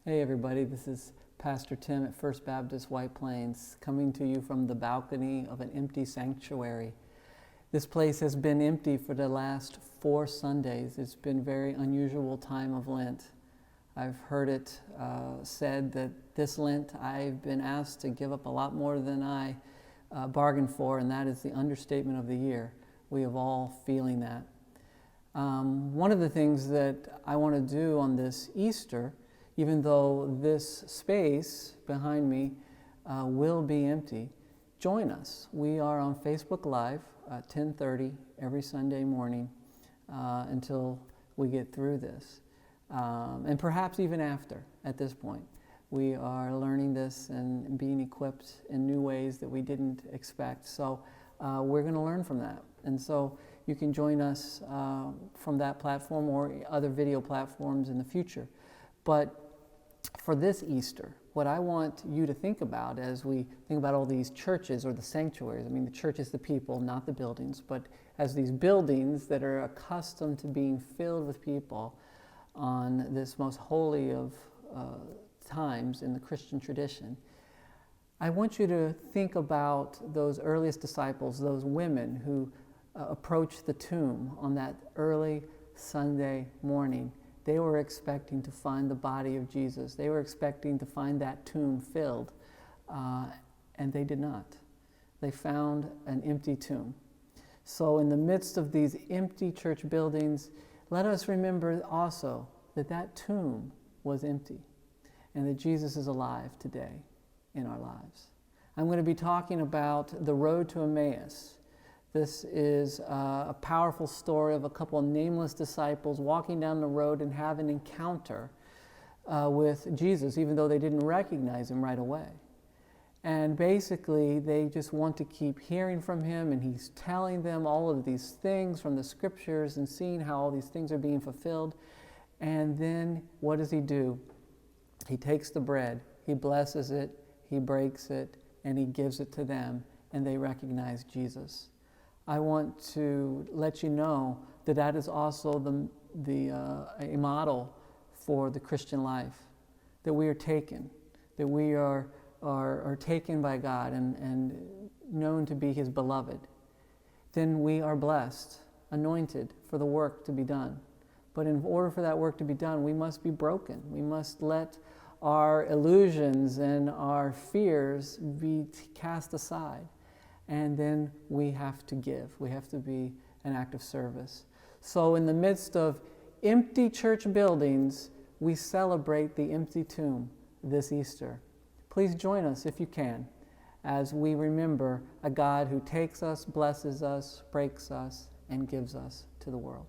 Hey everybody, this is Pastor Tim at First Baptist White Plains, coming to you from the balcony of an empty sanctuary. This place has been empty for the last 4 Sundays. It's been a very unusual time of Lent. I've heard it said that this Lent I've been asked to give up a lot more than I bargained for, and that is the understatement of the year. We are all feeling that. One of the things that I want to do on this Easter, even though this space behind me will be empty, join us. We are on Facebook Live at 10:30 every Sunday morning until we get through this. And perhaps even after, at this point. We are learning this and being equipped in new ways that we didn't expect. So we're going to learn from that. And so you can join us from that platform or other video platforms in the future. But for this Easter, what I want you to think about as we think about all these churches or the sanctuaries, I mean, the church is the people, not the buildings, but as these buildings that are accustomed to being filled with people on this most holy of times in the Christian tradition, I want you to think about those earliest disciples, those women who approached the tomb on that early Sunday morning. They were expecting to find the body of Jesus. They were expecting to find that tomb filled, and they did not. They found an empty tomb. So in the midst of these empty church buildings, let us remember also that that tomb was empty and that Jesus is alive today in our lives. I'm going to be talking about the road to Emmaus. This is a powerful story of a couple of nameless disciples walking down the road and have an encounter with Jesus, even though they didn't recognize him right away. And basically, they just want to keep hearing from him, and he's telling them all of these things from the scriptures and seeing how all these things are being fulfilled. And then what does he do? He takes the bread, he blesses it, he breaks it, and he gives it to them, and they recognize Jesus. I want to let you know that that is also a model for the Christian life, that we are taken, that we are taken by God and known to be his beloved. Then we are blessed, anointed for the work to be done. But in order for that work to be done, we must be broken. We must let our illusions and our fears be cast aside. And then we have to give. We have to be an act of service. So in the midst of empty church buildings, we celebrate the empty tomb this Easter. Please join us if you can, as we remember a God who takes us, blesses us, breaks us, and gives us to the world.